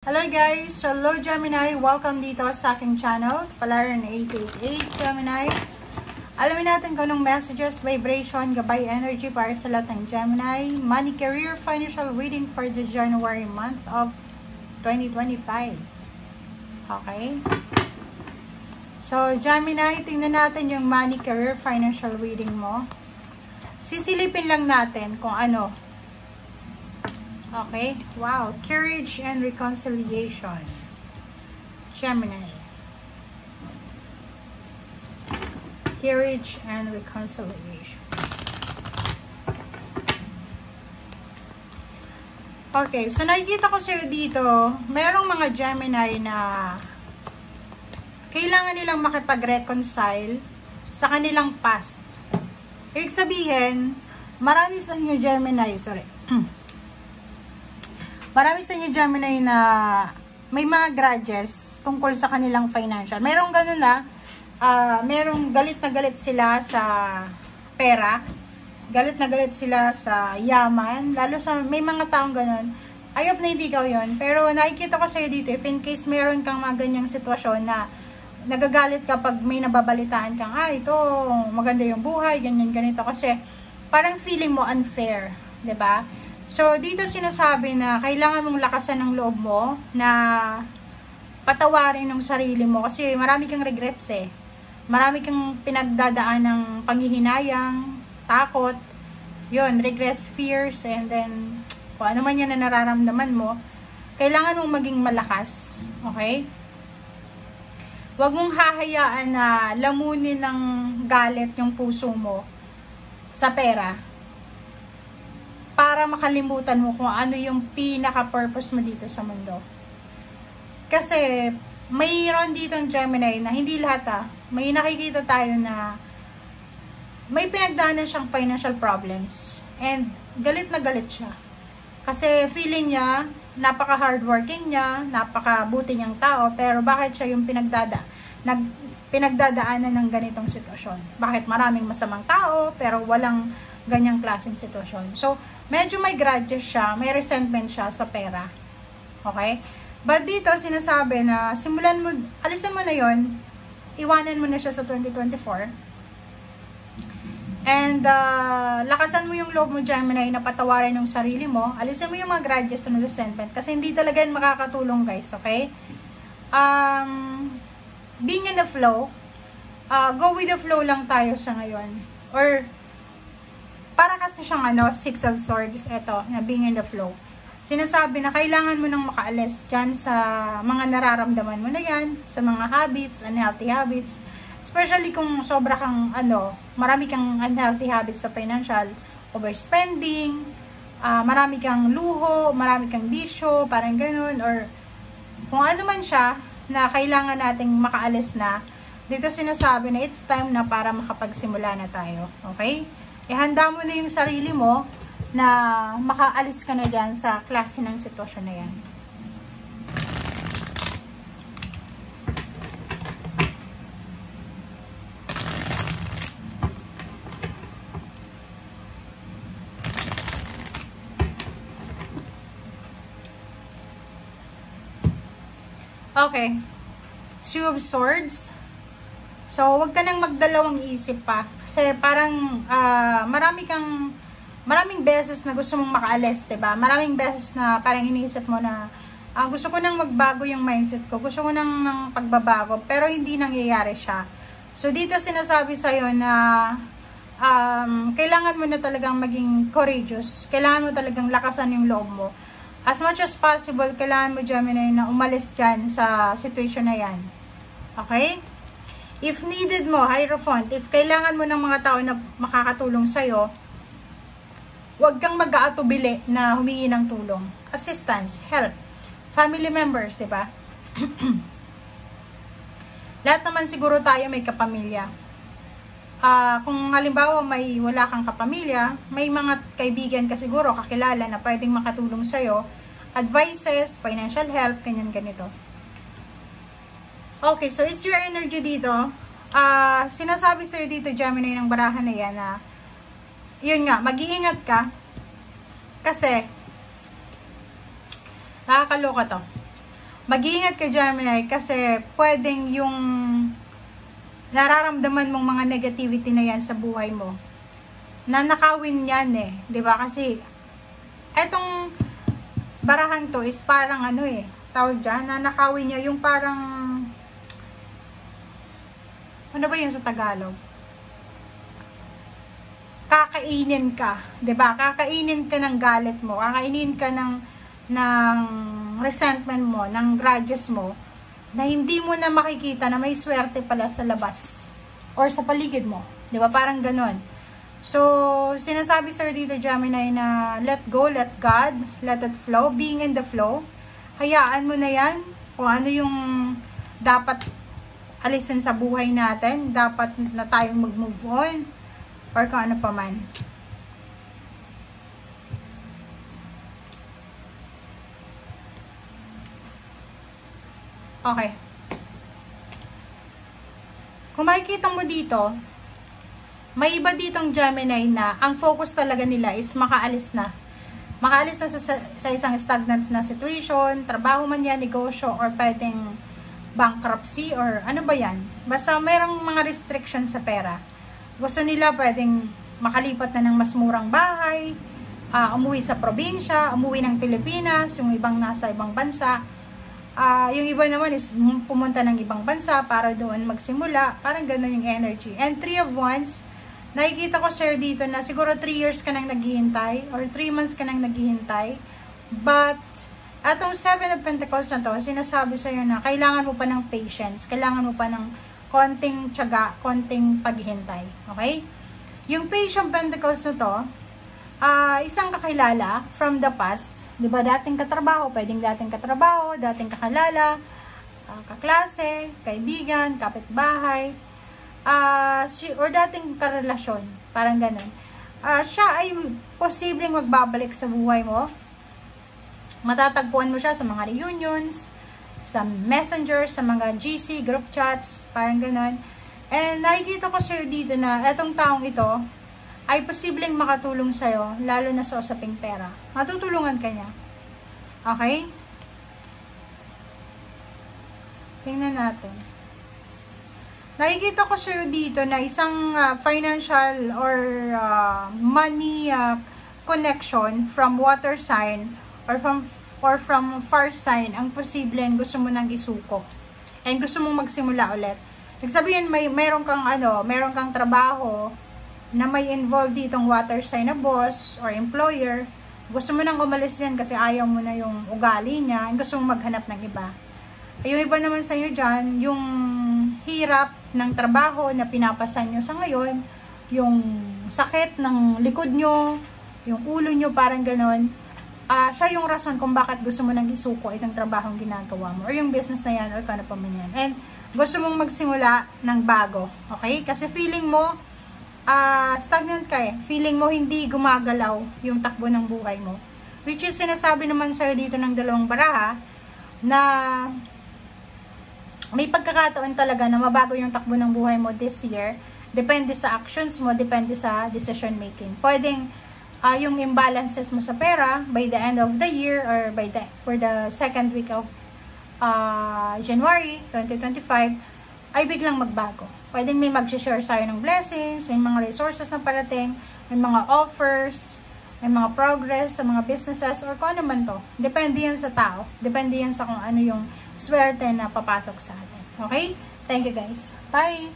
Hello guys! Hello Gemini! Welcome dito sa aking channel, Palaran 888 Gemini. Alamin natin kung anong messages, vibration, gabay, energy para sa lahat ng Gemini. Money, career, financial reading for the January month of 2025. Okay? So Gemini, tingnan natin yung money, career, financial reading mo. Sisilipin lang natin kung ano. Okay, wow, courage and reconciliation. Gemini. Courage and reconciliation. Okay, so nakikita ko sa'yo dito, merong mga Gemini na kailangan nilang makipag-reconcile sa kanilang past. Ibig sabihin, marami sa inyo Gemini, marami sa inyo Gemini na may mga grudges tungkol sa kanilang financial. Merong ganun merong galit na galit sila sa pera, galit na galit sila sa yaman, lalo sa may mga taong ganun. I hope na hindi ikaw yun, pero nakikita ko sa'yo dito, if in case meron kang mga ganyang sitwasyon na nagagalit kapag may nababalitaan kang, ito, maganda yung buhay, ganyan, ganito, kasi parang feeling mo unfair, 'di ba? So, dito sinasabi na kailangan mong lakasan ng loob mo na patawarin ng sarili mo kasi marami kang regrets eh. Marami kang pinagdadaan ng panghihinayang, takot, yun, regrets, fears, and then kung ano man yan na nararamdaman mo, kailangan mong maging malakas. Okay? Huwag mong hahayaan na lamunin ng galit yung puso mo sa pera, para makalimutan mo kung ano yung pinaka-purpose mo dito sa mundo. Kasi, mayroon dito ang Gemini na hindi lahat may nakikita tayo na may pinagdaanan siyang financial problems. And, galit na galit siya. Kasi, feeling niya, napaka-hardworking niya, napaka-buti niyang tao, pero bakit siya yung pinagdadaanan ng ganitong sitwasyon? Bakit maraming masamang tao, pero walang ganyang klaseng sitwasyon? So, medyo may grudges siya, may resentment siya sa pera. Okay? But dito, sinasabi na alisan mo na yon, iwanan mo na siya sa 2024. And, lakasan mo yung loob mo, Gemini, na patawarin yung sarili mo. Alisan mo yung mga grudges and resentment. Kasi hindi talaga yun makakatulong, guys. Okay? Being in the flow, go with the flow lang tayo sa ngayon. Or, para kasi siyang Six of Swords, eto, na being in the flow. Sinasabi na kailangan mo nang makaalis dyan sa mga nararamdaman mo na yan, sa mga habits, unhealthy habits, especially kung sobra kang, marami kang unhealthy habits sa financial, overspending, marami kang luho, marami kang bisyo, parang ganun, or kung ano man siya na kailangan nating makaalis na, dito sinasabi na it's time na para makapagsimula na tayo. Okay? Ihanda mo na yung sarili mo na makaalis ka na dyan sa klase ng sitwasyon na yan. Okay. Two of Swords. So, wag ka nang magdalawang isip pa. Kasi parang maraming beses na gusto mong makaalis, diba? Maraming beses na parang iniisip mo na gusto ko nang magbago yung mindset ko. Gusto ko nang pagbabago. Pero hindi nangyayari siya. So, dito sinasabi sa'yo na kailangan mo na talagang maging courageous. Kailangan mo talagang lakasan yung loob mo. As much as possible, kailangan mo, Gemini, na umalis dyan sa situation na yan. Okay? If needed mo, Hierophant, if kailangan mo ng mga tao na makakatulong sa'yo, huwag kang mag-aatubili na humingi ng tulong. Assistance, help, family members, diba? Lahat naman siguro tayo may kapamilya. Kung halimbawa wala kang kapamilya, may mga kaibigan ka siguro, kakilala na pwedeng makatulong sa'yo. Advices, financial help, ganyan-ganito. Okay, so it's your energy dito. Sinasabi sa'yo dito, Gemini, ng barahan na yan na, yun nga, mag-iingat ka. Kasi, nakakaloka to. Mag-iingat ka, Gemini, kasi pwedeng yung nararamdaman mong mga negativity na yan sa buhay mo, nanakawin yan eh. 'Di ba? Kasi, etong barahan to is parang ano eh, tawag dyan, nanakawin niya yung parang, ano ba yun sa Tagalog? Kakainin ka, 'di ba? Kakainin ka ng galit mo, kakainin ka ng resentment mo, ng grudges mo, na hindi mo na makikita na may swerte pala sa labas or sa paligid mo. 'Di ba? Parang ganon. So, sinasabi sir dito, Gemini, na let go, let God, let it flow, being in the flow. Hayaan mo na yan kung ano yung dapat alisin sa buhay natin, dapat na tayong mag-move on, or kung ano pa man. Okay. Kung makikita mo dito, may iba ditong Gemini na ang focus talaga nila is makaalis na. Makaalis na sa isang stagnant na situation, trabaho man yan, negosyo, or pwedeng bankruptcy, or ano ba yan. Basta mayroong mga restriction sa pera. Gusto nila pwedeng makalipat na ng mas murang bahay, umuwi sa probinsya, umuwi ng Pilipinas, yung ibang nasa ibang bansa. Yung iba naman is pumunta ng ibang bansa para doon magsimula. Parang gano'n yung energy. And 3 of Wands, nakikita ko sir dito na siguro 3 years ka nang naghihintay or 3 months ka nang naghihintay. But, atong 7 of Pentacles na to, sinasabi sa'yo na kailangan mo pa ng patience, kailangan mo pa ng konting tiyaga, konting paghihintay. Okay? Yung Page of Pentacles na to, isang kakilala from the past, di ba, dating katrabaho, pwedeng dating katrabaho, dating kakilala, kaklase, kaibigan, kapitbahay, or dating karelasyon, parang ganun. Siya ay posibleng magbabalik sa buhay mo. Matatagpuan mo siya sa mga reunions, sa messenger, sa mga GC, group chats, parang ganun. And nakikita ko sa'yo dito na etong taong ito ay posibleng makatulong sa'yo, lalo na sa usaping pera. Matutulungan ka niya. Okay? Tingnan natin. Nakikita ko sa'yo dito na isang financial or money connection from water sign or from fire sign ang posibleng gusto mo nang isuko. And gusto mong magsimula ulit. Nagsabihin, meron kang trabaho na may involved ditong water sign na boss or employer. Gusto mo nang umalis yan kasi ayaw mo na yung ugali niya, gusto mong maghanap ng iba. Yung iba naman sa inyo dyan, yung hirap ng trabaho na pinapasan nyo sa ngayon, yung sakit ng likod nyo, yung ulo nyo, parang ganon, siya yung rason kung bakit gusto mo nang isuko itong trabahong ginagawa mo, or yung business na yan, or kano pa man yan. And gusto mong magsimula ng bago, okay? Kasi feeling mo, stagnant ka eh. Feeling mo hindi gumagalaw yung takbo ng buhay mo. Which is sinasabi naman sa'yo dito ng dalawang baraha na may pagkakataon talaga na mabago yung takbo ng buhay mo this year. Depende sa actions mo, depende sa decision making. Pwedeng yung imbalances mo sa pera by the end of the year or for the second week of January 2025 ay biglang magbago. Pwedeng may mag-share sa'yo ng blessings, may mga resources na parating, may mga offers, may mga progress sa mga businesses, or kung ano man to. Depende yan sa tao. Depende yan sa kung ano yung swerte na papasok sa atin. Okay? Thank you guys. Bye!